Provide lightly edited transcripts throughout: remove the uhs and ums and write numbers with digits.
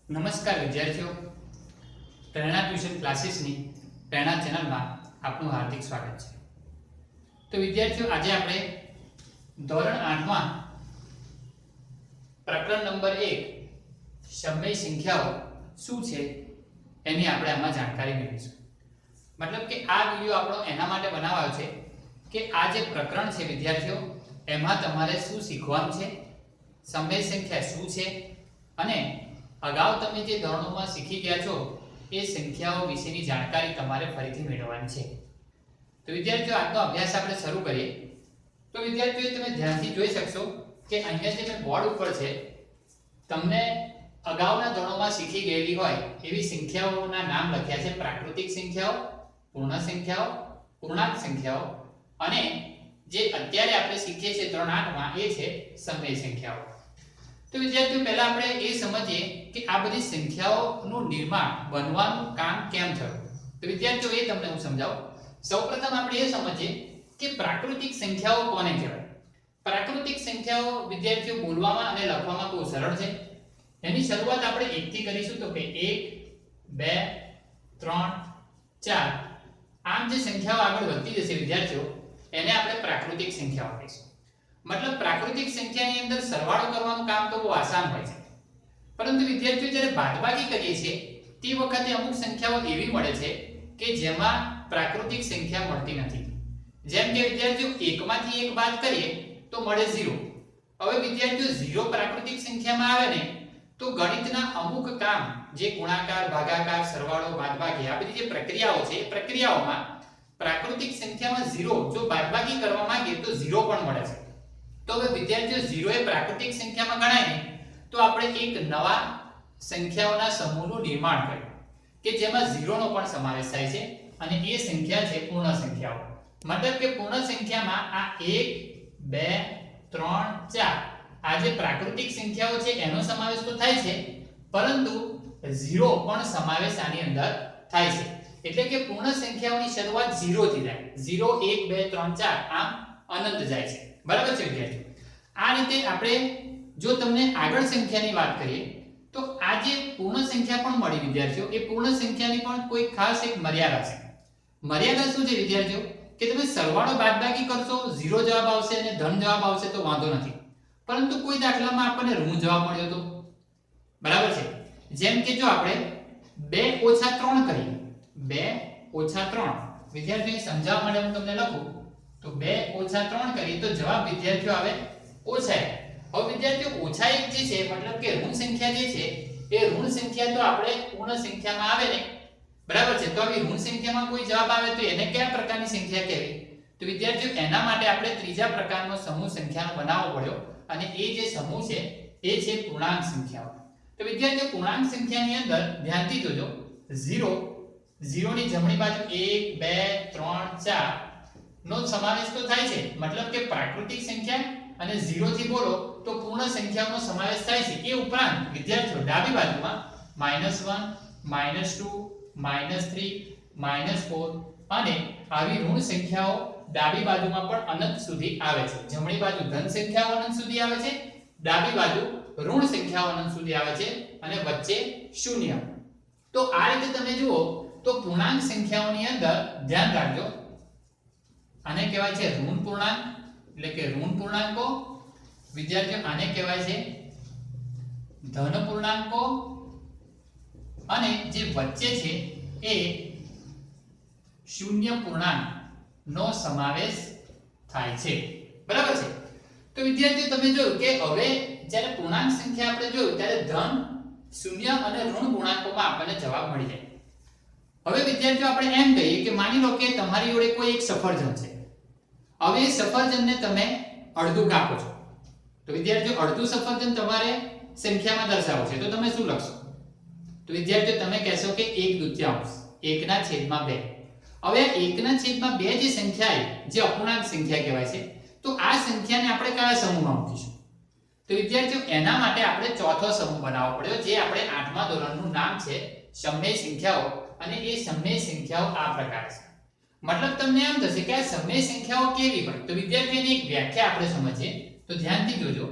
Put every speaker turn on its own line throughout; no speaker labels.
નમસ્કાર વિદ્યાર્થીઓ, પ્રેરણા ટ્યુશન ક્લાસીસની પ્રેરણા ચેનલમાં આપનું હાર્દિક સ્વાગત છે. તો વિદ્યાર્થીઓ, આજે આપણે ધોરણ 8માં પ્રકરણ નંબર 1 સમય સંખ્યાઓ શું છે એની આપણે આમાં જાણકારી મેળવીશું. મતલબ કે આ વિડિયો આપણો એના માટે બનાવાયો છે કે આ જે પ્રકરણ છે વિદ્યાર્થીઓ, એમાં તમારે શું શીખવાનું છે, સમય સંખ્યા શું છે અને અગાઉ તમે જે ધોરણોમાં શીખી ગયા છો એ સંખ્યાઓ વિશેની જાણકારી તમારે ફરીથી મેળવવાની છે. તો વિદ્યાર્થીઓ, આજનો અભ્યાસ આપણે શરૂ કરીએ. તો વિદ્યાર્થીઓ, તમે ધ્યાનથી જોઈ શકશો કે અહીંયા જે મેં બોર્ડ ઉપર છે તમને અગાઉના ધોરણોમાં શીખી ગયેલી હોય એવી સંખ્યાઓના નામ લખ્યા છે. પ્રાકૃતિક સંખ્યાઓ, પૂર્ણ સંખ્યાઓ, પૂર્ણાંક સંખ્યાઓ અને જે અત્યારે આપણે શીખીએ છીએ ધોરણ 8માં એ છે સમય સંખ્યાઓ. તો વિદ્યાર્થીઓ, પહેલા આપણે એ સમજીએ કે આ બધી સંખ્યાઓનું નિર્માણ બનવાનું કામ કેમ થયું. તો વિદ્યાર્થીઓ, એ તમને હું સમજાવું. સૌપ્રથમ આપણે એ સમજીએ કે પ્રાકૃતિક સંખ્યાઓ કોને કહેવાય. પ્રાકૃતિક સંખ્યાઓ વિદ્યાર્થીઓ બોલવામાં અને લખવામાં બહુ સરળ છે. એની શરૂઆત આપણે 1 થી કરીશું. તો કે 1 2 3 4 આમ જે સંખ્યાઓ આગળ વધતી જશે વિદ્યાર્થીઓ, એને આપણે પ્રાકૃતિક સંખ્યાઓ કહીશું. મતલબ પ્રાકૃતિક સંખ્યાની અંદર સરવાળો કરવાનું કામ તો બહુ આસાન હોય છે, પરંતુ વિદ્યાર્થીઓ જ્યારે બાદબાકી કરીએ છીએ તે વખતે અમુક સંખ્યાઓ એવી મળે છે કે જેમાં પ્રાકૃતિક સંખ્યા મળતી નથી. જેમ કે વિદ્યાર્થીઓ, 1 માંથી 1 બાદ કરીએ તો મળે 0. હવે વિદ્યાર્થીઓ, 0 પ્રાકૃતિક સંખ્યામાં આવે ને તો ગણિતના અમુક કામ જે ગુણાકાર, ભાગાકાર, સરવાળો, બાદબાકી આ બધી જે પ્રક્રિયાઓ છે એ પ્રક્રિયાઓમાં પ્રાકૃતિક સંખ્યામાં 0 જો બાદબાકી કરવા માંગીએ તો 0 પણ મળે છે. તો હવે વિદ્યાર્થીઓ, 0 એ પ્રાકૃતિક સંખ્યામાં ગણાય ને તો આપણે એક નવા સંખ્યાઓના સમૂહનું નિર્માણ કર્યું કે જેમાં 0 નો પણ સમાવેશ થાય છે અને એ સંખ્યા છે પૂર્ણ સંખ્યાઓ. મતલબ કે પૂર્ણ સંખ્યામાં આ 1 2 3 4 આ જે પ્રાકૃતિક સંખ્યાઓ છે એનો સમાવેશ તો થાય છે, પરંતુ 0 પણ સમાવેશ આની અંદર થાય છે. એટલે કે પૂર્ણ સંખ્યાઓની શરૂઆત 0 થી થાય. 0 1 2 3 4 આમ અનંત જાય છે. બરાબર છે વિદ્યાર્થીઓ? આ રીતે આપણે જો તમને આગળ સંખ્યાની વાત કરીએ તો આ જે પૂર્ણ સંખ્યા પણ મળી વિદ્યાર્થીઓ, એ પૂર્ણ સંખ્યાની પણ કોઈ ખાસ એક મર્યાદા છે. મર્યાદા શું છે વિદ્યાર્થીઓ? કે તમે સરવાળો બાદબાકી કરશો 0 જવાબ આવશે અને ધન જવાબ આવશે તો વાંધો નથી, પરંતુ કોઈ દાખલામાં આપણને ઋણ જવાબ મળ્યો તો બરાબર છે. જેમ કે જો આપણે 2 - 3 કરીએ, 2 - 3 વિદ્યાર્થીઓને સમજાવવા માટે હું તમને લખું તો 2 - 3 કરીએ તો જવાબ વિદ્યાર્થીઓ આવે -1. હવે વિદ્યાર્થીઓ, -1 જે છે મતલબ કે ઋણ સંખ્યા જે છે એ ઋણ સંખ્યા તો આપણે પૂર્ણ સંખ્યામાં આવે ને, બરાબર છે. તો આવી ઋણ સંખ્યામાં કોઈ જવાબ આવે તો એને કયા પ્રકારની સંખ્યા કહેવી? તો વિદ્યાર્થીઓ, એના માટે આપણે ત્રીજા પ્રકારનો સમૂહ સંખ્યાનો બનાવવો પડ્યો અને એ જે સમૂહ છે એ છે પૂર્ણાંક સંખ્યાઓ. તો વિદ્યાર્થીઓ, પૂર્ણાંક સંખ્યાની અંદર ધ્યાનથી જોજો, 0 ની જમણી બાજુ 1 2 3 4 નો સમાવેશ તો થાય છે. મતલબ કે પ્રાકૃતિક સંખ્યા અને 0 થી બોલો તો પૂર્ણ સંખ્યાઓનો સમાવેશ થાય છે. એ ઉપરાંત વિદ્યાર્થીઓ, ડાબી બાજુમાં -1 -2 -3 -4 અને આવી ઋણ સંખ્યાઓ ડાબી બાજુમાં પણ અનંત સુધી આવે છે. જમણી બાજુ ધન સંખ્યાઓ અનંત સુધી આવે છે, ડાબી બાજુ ઋણ સંખ્યાઓ અનંત સુધી આવે છે અને વચ્ચે શૂન્ય. તો આ રીતે તમે જુઓ તો પૂર્ણાંક સંખ્યાઓની અંદર ધ્યાન રાખજો, આને કહેવાય છે ઋણ પૂર્ણાંક એટલે કે ઋણ પૂર્ણાંકો. વિદ્યાર્થીઓ, આને કહેવાય છે ધન પૂર્ણાંકો અને જે વચ્ચે છે એ શૂન્ય પૂર્ણાંક નો સમાવેશ થાય છે. બરાબર છે? તો વિદ્યાર્થીઓ, તમે જોયું કે હવે જ્યારે પૂર્ણાંક સંખ્યા આપણે જોયું ત્યારે ધન, શૂન્ય અને ઋણ પૂર્ણાંકોમાં આપણને જવાબ મળી જાય. હવે વિદ્યાર્થીઓ, આપણે એમ કહીએ કે માની લો કે તમારી જોડે કોઈ એક સફરજન છે. હવે એ સફરજનને તમે અડધું કાપો છો. તો વિદ્યાર્થીઓ, અડધું સફરજન તમારે સંખ્યામાં દર્શાવવું છે તો તમે શું લખશો? તો વિદ્યાર્થીઓ, તમે કહેશો કે 1/2, 1/2. હવે 1/2 જે સંખ્યા જે અપૂર્ણાંક સંખ્યા કહેવાય છે, તો આ સંખ્યાને આપણે કયા સમૂહમાં મૂકીશું? તો વિદ્યાર્થીઓ, એના માટે આપણે ચોથો સમૂહ બનાવવો પડ્યો, જે આપણે 8મા ધોરણનું નામ છે સમય સંખ્યાઓ. અને એ સમય સંખ્યાઓ આ પ્રકાર છે. મતલબ તમને એમ થશે કે આ સમય સંખ્યાઓ કેવી હોય? તો વિદ્યાર્થીઓની એક વ્યાખ્યા આપણે સમજીએ તો ધ્યાનથી જોજો.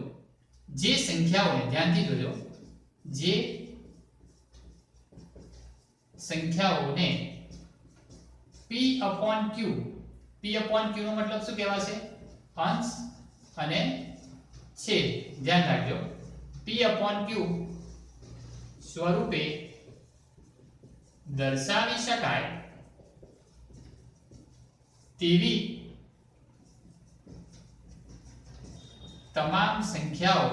જે સંખ્યાઓને ધ્યાનથી જોજો, જે સંખ્યાઓને p/q નો મતલબ શું કહેવાશે? અંશ અને છેદ. ધ્યાન રાખજો, p/q સ્વરૂપે દર્શાવી શકાય તેવી તમામ સંખ્યાઓ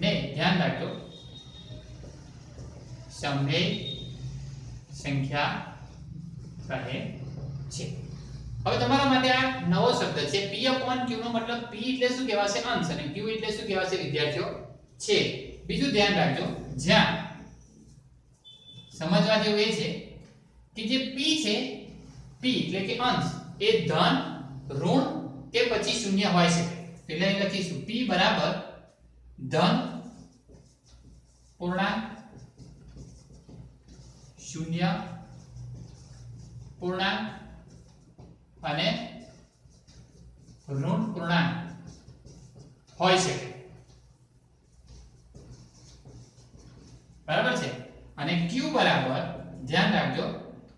ને, ધ્યાન રાખજો, સમમેય સંખ્યા કહે છે. હવે તમારા માટે આ નવો શબ્દ છે. p/q નો મતલબ p એટલે શું કહેવાશે? અંશ, અને q એટલે શું કહેવાશે વિદ્યાર્થીઓ? છેદ. બીજું ધ્યાન રાખજો, જ્યાં સમજવા જેવું એ છે કે જે p છે, p એટલે કે અંશ, એ ધન, ઋણ કે પછી શૂન્ય હોઈ શકે. એટલે અહીં લખીશું p બરાબર ધન પૂર્ણાંક, શૂન્ય પૂર્ણાંક અને ઋણ પૂર્ણાંક હોઈ શકે. બરાબર છે. અને q બરાબર, ધ્યાન રાખજો,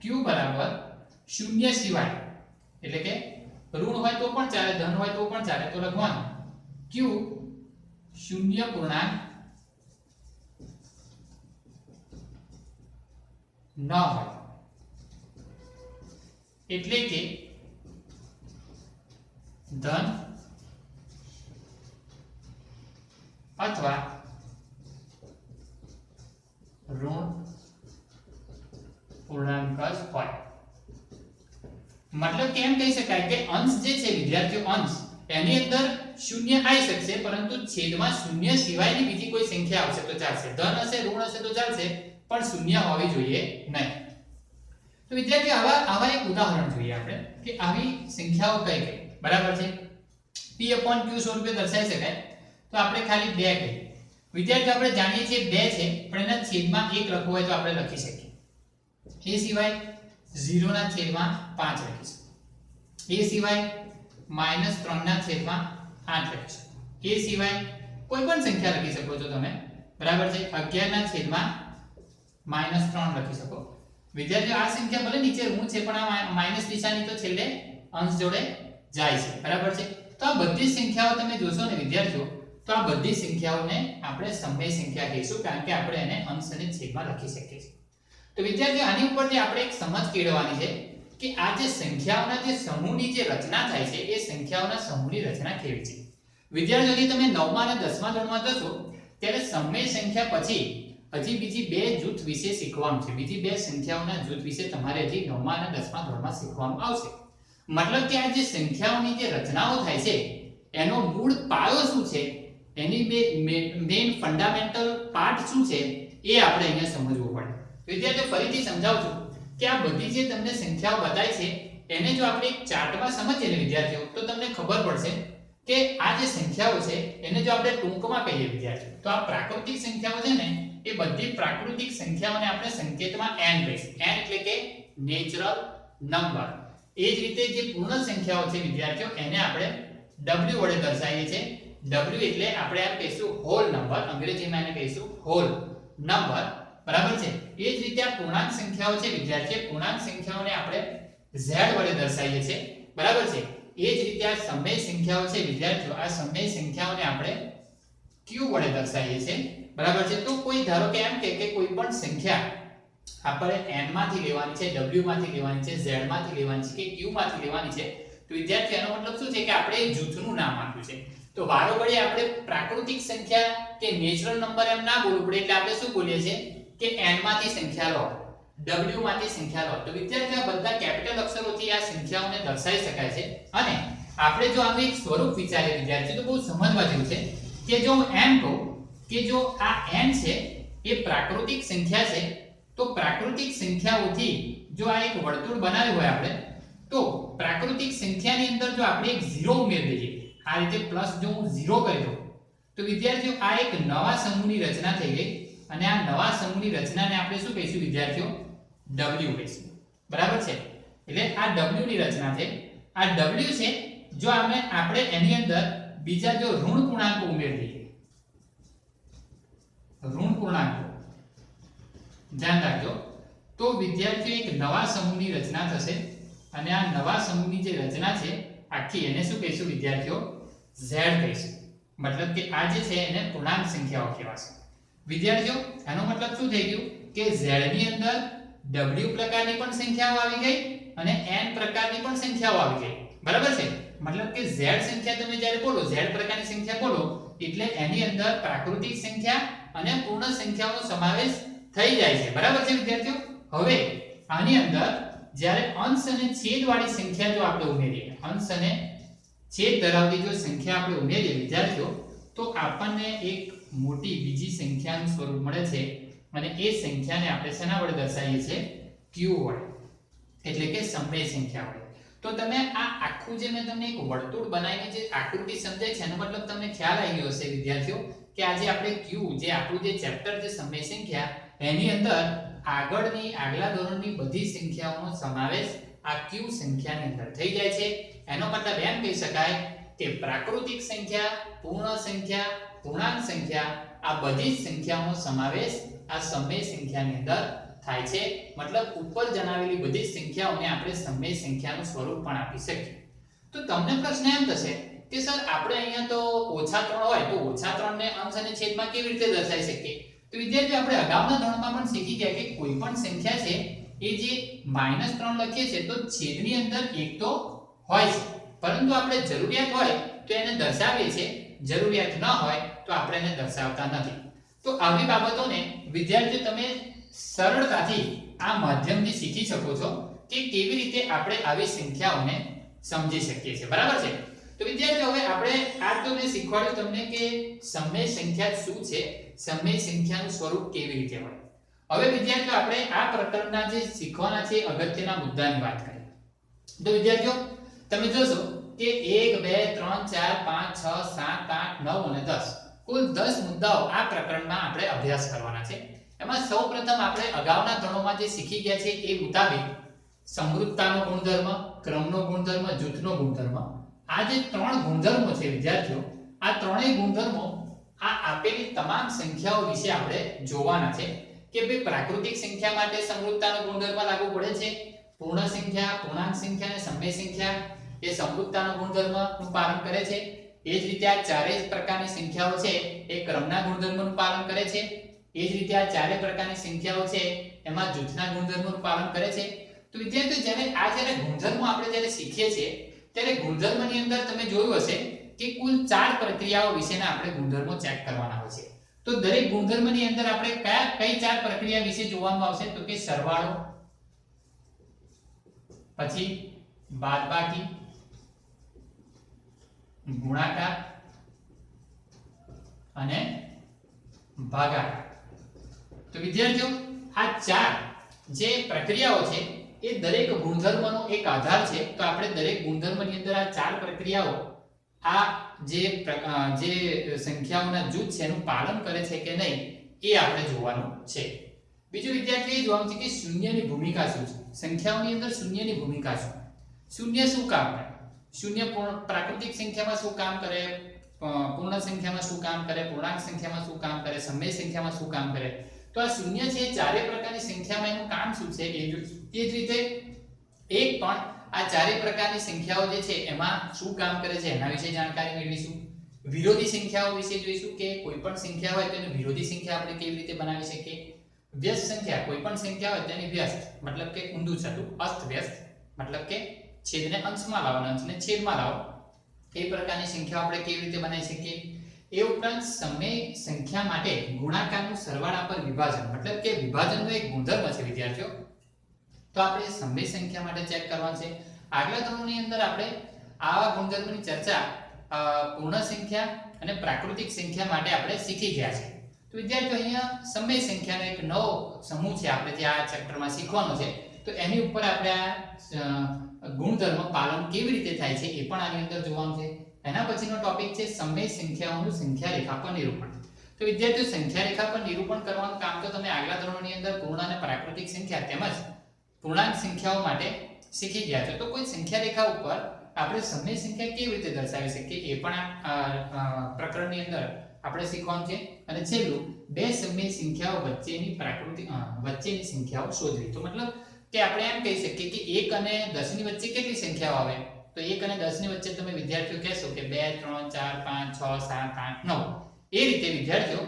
q બરાબર શૂન્ય સિવાય, એટલે કે ઋણ હોય તો પણ ચાલે, ધન હોય તો પણ ચાલે, તો લખવાનું q શૂન્ય પૂર્ણાંક ન હોય. એટલે કે ધન અથવા ઋણ પૂર્ણાંક જ હોય. મતલબ કેમ કહી શકાય કે અંશ જે છે વિદ્યાર્થીઓ, અંશ એની અંદર શૂન્ય આવી શકશે, પરંતુ છેદમાં શૂન્ય સિવાયની બીજી કોઈ સંખ્યા આવશે તો ચાલશે. ધન હશે, ઋણ હશે તો ચાલશે, પણ શૂન્ય હોવી જોઈએ નહીં. તો વિદ્યાર્થીઓ આવા એક ઉદાહરણ જોઈએ આપણે કે આવી સંખ્યાઓ કઈ કઈ. બરાબર છે. p/q સ્વરૂપે દર્શાવી શકાય તો આપણે ખાલી 2 કહીએ. વિદ્યાર્થીઓ આપણે જાણીએ છીએ 2 છે, પણ એના છેદમાં 1 લખવું હોય તો આપણે લખી શકીએ. એ સિવાય 0 ના છેદમાં 5 લખીશું. એ સિવાય -3 ના છેદમાં 8 લખીશું. એ સિવાય કોઈ પણ સંખ્યા લખી શકો છો તમે. બરાબર છે. 11 ના છેદમાં -3 લખી શકો. વિદ્યાર્થીઓ આ સંખ્યા ભલે નીચે ઋણ છે, પણ આ માઈનસ નિશાની તો છેલ્લે અંશ જોડે જાય છે. બરાબર છે. તો આ બધી સંખ્યાઓ તમે જોશો ને વિદ્યાર્થીઓ, તો આ બધી સંખ્યાઓને આપણે સમમેય સંખ્યા કહીશું, કારણ કે આપણે એને અંશ અને છેદમાં લખી શકીએ છીએ. તો વિદ્યાર્થીઓ આની ઉપરથી આપણે એક સમજ કેળવવાની છે કે આ જે સંખ્યાઓના જે સમૂહની જે રચના થાય છે, એ સંખ્યાઓના સમૂહની રચના કેવી છે. વિદ્યાર્થીઓ તમે 9મા અને 10મા ધોરણમાં જશો ત્યારે સમમેય સંખ્યા પછી હજી બીજી 2 જૂથ વિશે શીખવાનું છે. બીજી 2 સંખ્યાઓના જૂથ વિશે તમારે હજી 9મા અને 10મા ધોરણમાં શીખવાનું આવશે. મતલબ કે આ જે સંખ્યાઓની જે રચનાઓ થાય છે એનો મૂળ પાયો શું છે, એની મેઇન ફંડામેન્ટલ પાર્ટ શું છે, એ આપણે અહીંયા સમજવું પડે. વિદ્યાર્થીઓ ફરીથી સમજાવું છું કે આ બધી જે તમને સંખ્યાઓ બતાવી છે એને જો આપણે એક ચાર્ટમાં સમજીએ ને વિદ્યાર્થીઓ, તો તમને ખબર પડશે કે આ જે સંખ્યાઓ છે એને જો આપણે ટૂંકમાં કહીએ વિદ્યાર્થીઓ, તો આ પ્રાકૃતિક સંખ્યાઓ છે ને, એ બધી પ્રાકૃતિક સંખ્યાઓને આપણે સંકેતમાં n કહીશું. n એટલે કે નેચરલ નંબર. એ જ રીતે જે પૂર્ણ સંખ્યાઓ છે વિદ્યાર્થીઓ, એને આપણે w વડે દર્શાવીએ છીએ. w એટલે આપણે આમ કહીશું હોલ નંબર, અંગ્રેજીમાં એને કહીશું હોલ નંબર. બરાબર છે. એ જ રીતે આ પૂર્ણાંક સંખ્યાઓ છે વિદ્યાર્થીઓ, પૂર્ણાંક સંખ્યાઓને આપણે z વડે દર્શાવીએ છીએ. બરાબર છે. એ જ રીતે આ સમમેય સંખ્યાઓ છે વિદ્યાર્થીઓ, આ સમમેય સંખ્યાઓને આપણે q વડે દર્શાવીએ છીએ. બરાબર છે. તો કોઈ ધારો કે એમ કે કોઈ પણ સંખ્યા આપણે n માંથી લેવાની છે, w માંથી લેવાની છે, z માંથી લેવાની છે કે q માંથી લેવાની છે, તો વિદ્યાર્થીઓ એનો મતલબ શું છે કે આપણે જૂથનું નામ આપ્યું છે. તો વારોઘડી આપણે પ્રાકૃતિક સંખ્યા કે નેચરલ નંબર એમ ના બોલવું પડે, એટલે આપણે શું બોલીએ છીએ કે n માંથી સંખ્યા લો, w માંથી સંખ્યા લો. તો વિદ્યાર્થીઓ આ બધા કેપિટલ અક્ષરોથી આ સંખ્યાઓને દર્શાવી શકાય છે. અને આપણે જો આનું એક સ્વરૂપ વિચારીએ વિદ્યાર્થીઓ, તો બહુ સમજવા જેવું છે કે જો હું એમ કહું કે જો આ n છે એ પ્રાકૃતિક સંખ્યા છે, તો પ્રાકૃતિક સંખ્યાઓથી જો આ એક વર્તુળ બનાવ્યું હોય આપણે, તો પ્રાકૃતિક સંખ્યાની અંદર જો આપણે એક 0 ઉમેરી દઈએ, આ રીતે પ્લસ જો હું 0 કરી દઉં, તો વિદ્યાર્થીઓ આ એક નવા સમૂહની રચના થઈ ગઈ. અને આ નવા સમૂહની રચનાને આપણે શું કહીશું વિદ્યાર્થીઓ? w કહીશું. બરાબર છે. એટલે આ w ની રચના છે. આ w છે, જો આપણે એની અંદર બીજા જો ઋણ પૂર્ણાંકો ઉમેરી દઈએ, ઋણ પૂર્ણાંકો, ધ્યાન રાખજો. તો વિદ્યાર્થીઓ એક નવા સમૂહની રચના થશે અને આ નવા સમૂહની જે રચના છે આખી એને શું કહીશું વિદ્યાર્થીઓ? Z કહીશું. મતલબ કે આ જે છે એને પૂર્ણાંક સંખ્યાઓ કહેવાશે. વિદ્યાર્થીઓ આનો મતલબ શું થઈ ગયું કે Z ની અંદર W પ્રકારની પણ સંખ્યાઓ આવી ગઈ અને N પ્રકારની પણ સંખ્યાઓ આવી ગઈ. બરાબર છે? મતલબ કે Z સંખ્યા તમે જ્યારે બોલો, Z પ્રકારની સંખ્યા બોલો એટલે એની અંદર પ્રાકૃતિક સંખ્યા અને પૂર્ણ સંખ્યાઓનો સમાવેશ થઈ જાય છે. બરાબર છે વિદ્યાર્થીઓ? હવે આની અંદર જ્યારે અંશ અને છેદ વાળી સંખ્યા જો આપણે ઉમેરીએ, અંશ અને છેદ ધરાવતી જો સંખ્યા આપણે ઉમેરીએ વિદ્યાર્થીઓ, તો આપણને એક મોટી બીજી સંખ્યાનું સ્વરૂપ મળે છે અને એ સંખ્યાને આપણે શેના વડે દર્શાવીએ છીએ? Q વડે, એટલે કે સમય સંખ્યા વડે. તો તમે આ આખું જે મેં તમને એક વર્તુળ બનાવીને જે આકૃતિ સમજાય છે એનો મતલબ તમને ખ્યાલ આવી ગયો હશે વિદ્યાર્થીઓ કે આજે આપણે Q જે આપણું જે ચેપ્ટર છે સમય સંખ્યા, એની અંદર આગલા ધોરણની બધી સંખ્યાઓનો સમાવેશ આ Q સંખ્યાની અંદર થઈ જાય છે. એનો મતલબ એમ કહી શકાય કે પ્રાકૃતિક સંખ્યા, પૂર્ણ સંખ્યા, પૂર્ણાંક સંખ્યા આ બધી જ સંખ્યાઓનો સમાવેશ આ સમય સંખ્યાની અંદર થાય છે. મતલબ ઉપર જણાવેલી બધી સંખ્યાઓને આપણે સમય સંખ્યાનું સ્વરૂપ પણ આપી શકીએ. તો તમને પ્રશ્ન એમ થશે કે સર આપણે અહીંયા તો -3 હોય તો -3 ને અંશ અને છેદમાં કેવી રીતે દર્શાવી શકીએ? તો વિદ્યાર્થીઓ આપણે અગાઉના ધોરણમાં પણ શીખી ગયા કે કોઈ પણ સંખ્યા છે એ જે -3 લખીએ છીએ તો છેદની અંદર 1 તો હોય છે, પરંતુ આપણે જરૂરિયાત હોય તો એને દર્શાવીએ છીએ, જરૂરિયાત ન હોય તો આપણે એને દર્શાવતા નથી. તો આવી બાબતોને વિદ્યાર્થીઓ તમે સરળતાથી આ માધ્યમથી શીખી શકો છો કે કેવી રીતે આપણે આવી સંખ્યાઓને સમજી શકીએ છીએ. બરાબર છે? તો વિદ્યાર્થીઓ હવે આપણે આજ તો મેં શીખવાડ્યું તમને કે સમય સંખ્યા શું છે, સમય સંખ્યાનું સ્વરૂપ કેવી રીતે હોય. હવે વિદ્યાર્થીઓ આપણે આ પ્રકરણના જે શીખવાના છે અગત્યના મુદ્દાની વાત કરીએ. તો વિદ્યાર્થીઓ તમે જોશો કે 1 2 3 4 5 6 7 8 9 અને 10 કુલ 10 મુદ્દાઓ આ પ્રકરણમાં આપણે અભ્યાસ કરવાના છે. એમાં સૌપ્રથમ આપણે અગાઉના ધોરણોમાં જે શીખી ગયા છે એ મુતાબિક સમૃદ્ધતાનો ગુણધર્મ, ક્રમનો ગુણધર્મ, જૂથનો ગુણધર્મ, આ જે 3 ગુણધર્મો છે વિદ્યાર્થીઓ, આ ત્રણેય ગુણધર્મો આ આપેલી તમામ સંખ્યાઓ વિશે આપણે જોવાના છે કે ભાઈ પ્રાકૃતિક સંખ્યા માટે સમૃદ્ધતાનો ગુણધર્મ લાગુ પડે છે, પૂર્ણ સંખ્યા, પૂર્ણાંક સંખ્યા અને સમય સંખ્યા એ સમૃદ્ધતાનો ગુણધર્મનું પાલન કરે છે. એ જ રીતે આ ચારેય પ્રકારની સંખ્યાઓ છે એ ક્રમના ગુણધર્મનું પાલન કરે છે. એ જ રીતે આ ચારેય પ્રકારની સંખ્યાઓ છે એમાં જૂથના ગુણધર્મનું પાલન કરે છે. તો વિદ્યાર્થીઓ જ્યારે ગુણધર્મો આપણે જ્યારે શીખીએ છીએ ત્યારે ગુણધર્મની અંદર તમે જોયું હશે કે કુલ 4 પ્રક્રિયાઓ વિશેના આપણે ગુણધર્મો ચેક કરવાના હોય છે. તો દરેક ગુણધર્મની અંદર આપણે કઈ 4 પ્રક્રિયા વિશે જોવામાં આવશે? તો કે સરવાળો, પછી બાદબાકી, ગુણાકાર અને ભાગાકાર. તો વિદ્યાર્થીઓ આ 4 જે પ્રક્રિયાઓ છે એ દરેક ગુણધર્મનો એક આધાર છે. તો આપણે દરેક ગુણધર્મની અંદર આ 4 પ્રક્રિયાઓ આ જે સંખ્યાઓના જૂથ છે એનું પાલન કરે છે કે નહીં એ આપણે જોવાનું છે. બીજું વિદ્યાર્થીઓ એ જોવાનું છે કે શૂન્યની ભૂમિકા શું છે. સંખ્યાઓની અંદર શૂન્યની ભૂમિકા શું? શૂન્ય શું કામ કરે? શૂન્ય પ્રાકૃતિક સંખ્યામાં શું કામ કરે, પૂર્ણ સંખ્યામાં શું કામ કરે, પૂર્ણાંક સંખ્યામાં શું કામ કરે, સમય સંખ્યામાં શું કામ કરે? તો આ શૂન્ય છે ચારેય પ્રકારની સંખ્યામાં એનું કામ શું છે એ જ રીતે એક પણ આ ચારેય પ્રકારની સંખ્યાઓ જે છે એમાં શું કામ કરે છે એના વિશે જાણકારી મેળવીશું. વિરોધી સંખ્યાઓ વિશે જોઈશું કે કોઈ પણ સંખ્યા હોય તો એની વિરોધી સંખ્યા આપણે કેવી રીતે બનાવી શકીએ. વ્યસ્ત સંખ્યા, કોઈ પણ સંખ્યા હોય તેની વ્યસ્ત મતલબ કે ઊંધું છતું, અસ્ત વ્યસ્ત મતલબ કે છેદને અંશમાં લાવો અને અંશને છેદમાં લાવો, એ પ્રકારની સંખ્યાઓ આપણે કેવી રીતે બનાવી શકીએ. એ ઉપરાંત સમય સંખ્યા માટે ગુણાકારનું સરવાળા પર વિભાજન મતલબ કે વિભાજનનો એક ગુણધર્મ છે વિદ્યાર્થીઓ. તો આપણે સમય સંખ્યા માટે ચેક કરવાનું છે. આગલા ધોરણની અંદર આપણે આવા ગુણધર્મની ચર્ચા પૂર્ણ સંખ્યા અને પ્રાકૃતિક સંખ્યા માટે આપણે શીખી ગયા છે. તો વિદ્યાર્થીઓ અહીંયા સમય સંખ્યાનો એક નવો સમૂહ છે આપણે જે આ ચેપ્ટરમાં શીખવાનો છે. તો એની ઉપર આપણે આ ગુણધર્મ પાલન કેવી રીતે થાય છે એ પણ આની અંદર જોવાનું છે. એના પછીનો ટોપિક છે સમય સંખ્યાઓનું સંખ્યા રેખા પર નિરૂપણ. તો વિદ્યાર્થીઓ સંખ્યા રેખા પર નિરૂપણ કરવાનું કામ તો તમે આગલા ધોરણની અંદર પૂર્ણ અને પ્રાકૃતિક સંખ્યા તેમજ પૂર્ણાંક સંખ્યાઓ માટે શીખી ગયા છો. તો કોઈ સંખ્યા રેખા ઉપર આપણે સમય સંખ્યા કેવી રીતે દર્શાવી શકીએ એ પણ આ પ્રકરણની અંદર આપણે શીખવાનું છે અને છેલ્લું બે સમય સંખ્યાઓ વચ્ચેની સંખ્યાઓ શોધવી. તો મતલબ કે આપણે એમ કહી શકીએ કે 1 અને 10 ની વચ્ચે કેટલી સંખ્યાઓ આવે? તો 1 અને 10 ની વચ્ચે તમે વિદ્યાર્થીઓ કહેશો કે 2 3 4 5 6 7 8 9. એ રીતે વિદ્યાર્થીઓ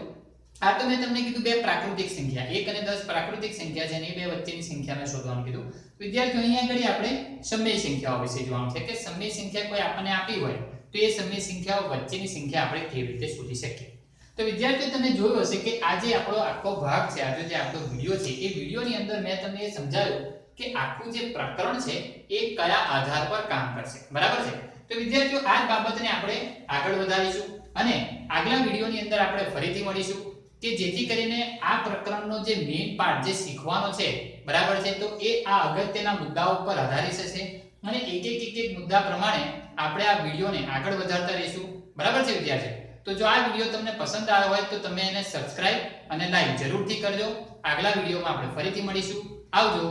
આ તો મેં તમને કીધું બે પ્રાકૃતિક સંખ્યા 1 અને 10 પ્રાકૃતિક સંખ્યા છે અને એ બે વચ્ચેની સંખ્યાને શોધવાનું કીધું. વિદ્યાર્થીઓ અહીંયા આગળ આપણે સમય સંખ્યાઓ વિશે જોવાનું છે કે સમય સંખ્યા કોઈ આપણને આપી હોય તો એ સમય સંખ્યાઓ વચ્ચેની સંખ્યા આપણે કેવી રીતે શોધી શકીએ. તો વિદ્યાર્થીઓ તમે જોયું હશે કે આ જે આપણો આખો ભાગ છે, આજે જે આપણો વિડિયો છે, એ વિડિયોની અંદર મેં તમને એ સમજાવ્યું કે આખું જે પ્રકરણ છે એ કયા આધાર પર કામ કરશે. બરાબર છે? તો વિદ્યાર્થીઓ આ બાબતને આપણે આગળ વધારીશું અને આગલા વિડિયોની અંદર આપણે ફરીથી મળીશું કે જેથી કરીને આ પ્રકરણનો જે મેઇન પાર્ટ જે શીખવાનો છે, બરાબર છે, તો એ આ અગત્યના મુદ્દાઓ પર આધારિત હશે અને એક મુદ્દા પ્રમાણે આપણે આ વિડિયોને આગળ વધારતા રહીશું. બરાબર છે વિદ્યાર્થીઓ? તો જો આ વિડિયો તમને પસંદ આવ્યો હોય તો તમે એને સબસ્ક્રાઇબ અને લાઈક જરૂરથી કરજો. આગલા વિડિયોમાં આપણે ફરીથી મળીશું. આવજો.